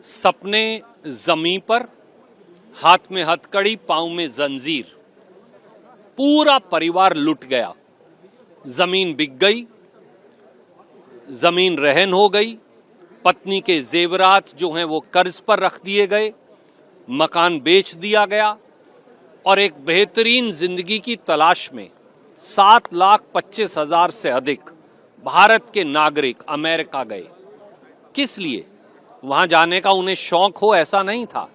सपने जमीन पर, हाथ में हथकड़ी, पांव में जंजीर। पूरा परिवार लुट गया। जमीन बिक गई, जमीन रहन हो गई, पत्नी के जेवरात जो हैं वो कर्ज पर रख दिए गए, मकान बेच दिया गया और एक बेहतरीन जिंदगी की तलाश में 7,25,000 से अधिक भारत के नागरिक अमेरिका गए। किस लिए? वहां जाने का उन्हें शौक हो ऐसा नहीं था।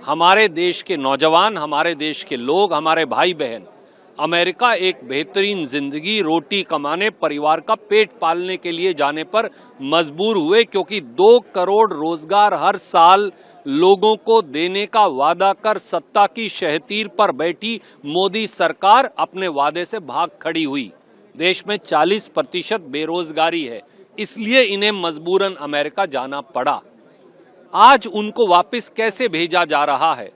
हमारे देश के नौजवान, हमारे देश के लोग, हमारे भाई बहन अमेरिका एक बेहतरीन जिंदगी, रोटी कमाने, परिवार का पेट पालने के लिए जाने पर मजबूर हुए, क्योंकि 2 करोड़ रोजगार हर साल लोगों को देने का वादा कर सत्ता की शहतीर पर बैठी मोदी सरकार अपने वादे से भाग खड़ी हुई। देश में 40% बेरोजगारी है, इसलिए इन्हें मजबूरन अमेरिका जाना पड़ा। आज उनको वापस कैसे भेजा जा रहा है?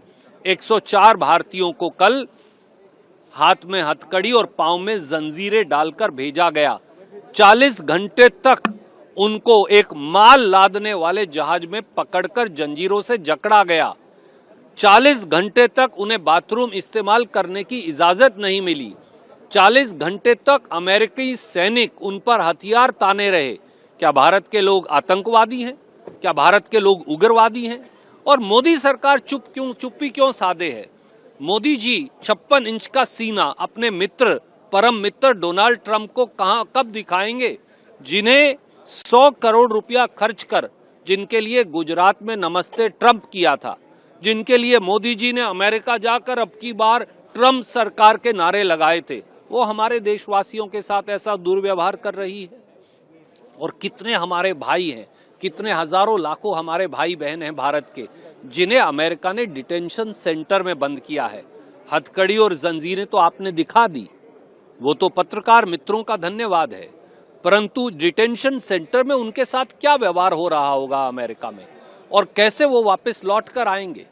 104 भारतीयों को कल हाथ में हथकड़ी और पांव में जंजीरें डालकर भेजा गया। 40 घंटे तक उनको एक माल लादने वाले जहाज में पकड़कर जंजीरों से जकड़ा गया। 40 घंटे तक उन्हें बाथरूम इस्तेमाल करने की इजाजत नहीं मिली। 40 घंटे तक अमेरिकी सैनिक उन पर हथियार ताने रहे। क्या भारत के लोग आतंकवादी हैं? क्या भारत के लोग उग्रवादी हैं? और मोदी सरकार चुप्पी क्यों साधे है? मोदी जी 56 इंच का सीना अपने मित्र, परम मित्र डोनाल्ड ट्रंप को कब दिखाएंगे, जिन्हें 100 करोड़ रुपया खर्च कर, जिनके लिए गुजरात में नमस्ते ट्रंप किया था, जिनके लिए मोदी जी ने अमेरिका जाकर अब की बार ट्रंप सरकार के नारे लगाए थे, वो हमारे देशवासियों के साथ ऐसा दुर्व्यवहार कर रही है। और कितने हमारे भाई हैं, कितने हजारों लाखों हमारे भाई बहन हैं भारत के, जिन्हें अमेरिका ने डिटेंशन सेंटर में बंद किया है। हथकड़ी और जंजीरें तो आपने दिखा दी, वो तो पत्रकार मित्रों का धन्यवाद है, परंतु डिटेंशन सेंटर में उनके साथ क्या व्यवहार हो रहा होगा अमेरिका में, और कैसे वो वापस लौट कर आएंगे?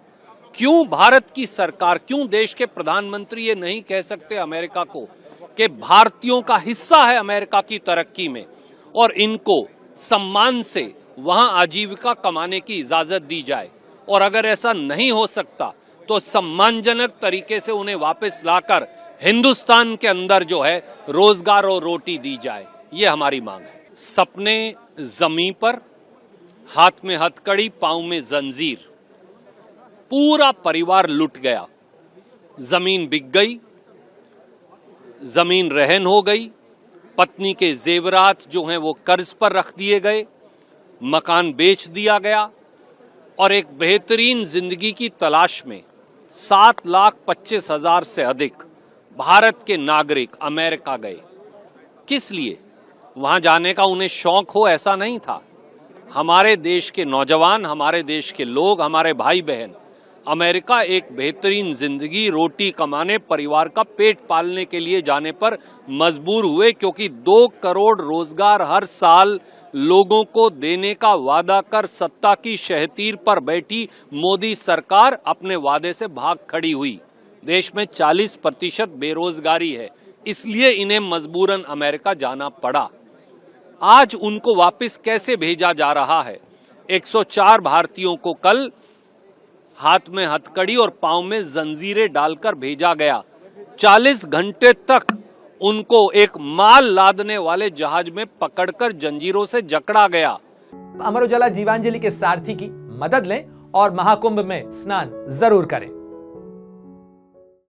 क्यों भारत की सरकार, क्यों देश के प्रधानमंत्री ये नहीं कह सकते अमेरिका को कि भारतीयों का हिस्सा है अमेरिका की तरक्की में और इनको सम्मान से वहां आजीविका कमाने की इजाजत दी जाए, और अगर ऐसा नहीं हो सकता तो सम्मानजनक तरीके से उन्हें वापस लाकर हिंदुस्तान के अंदर जो है रोजगार और रोटी दी जाए, ये हमारी मांग है। सपने जमीन पर, हाथ में हथकड़ी, पांव में जंजीर। पूरा परिवार लुट गया। जमीन बिक गई, जमीन रहन हो गई, पत्नी के जेवरात जो हैं वो कर्ज पर रख दिए गए, मकान बेच दिया गया और एक बेहतरीन जिंदगी की तलाश में 7,25,000 से अधिक भारत के नागरिक अमेरिका गए। किस लिए? वहां जाने का उन्हें शौक हो ऐसा नहीं था। हमारे देश के नौजवान, हमारे देश के लोग, हमारे भाई बहन अमेरिका एक बेहतरीन जिंदगी, रोटी कमाने, परिवार का पेट पालने के लिए जाने पर मजबूर हुए, क्योंकि 2 करोड़ रोजगार हर साल लोगों को देने का वादा कर सत्ता की शहतीर पर बैठी मोदी सरकार अपने वादे से भाग खड़ी हुई। देश में 40% बेरोजगारी है, इसलिए इन्हें मजबूरन अमेरिका जाना पड़ा। आज उनको वापस कैसे भेजा जा रहा है? 104 भारतीयों को कल हाथ में हथकड़ी और पांव में जंजीरें डालकर भेजा गया। 40 घंटे तक उनको एक माल लादने वाले जहाज में पकड़कर जंजीरों से जकड़ा गया। अमर उजाला जीवांजलि के सारथी की मदद लें और महाकुंभ में स्नान जरूर करें।